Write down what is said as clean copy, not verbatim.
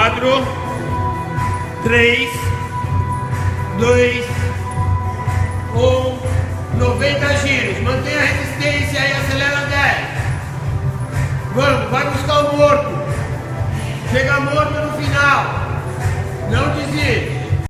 4, 3, 2, 1, 90 giros. Mantenha a resistência e acelera 10. Vamos, vai buscar o morto. Chega morto.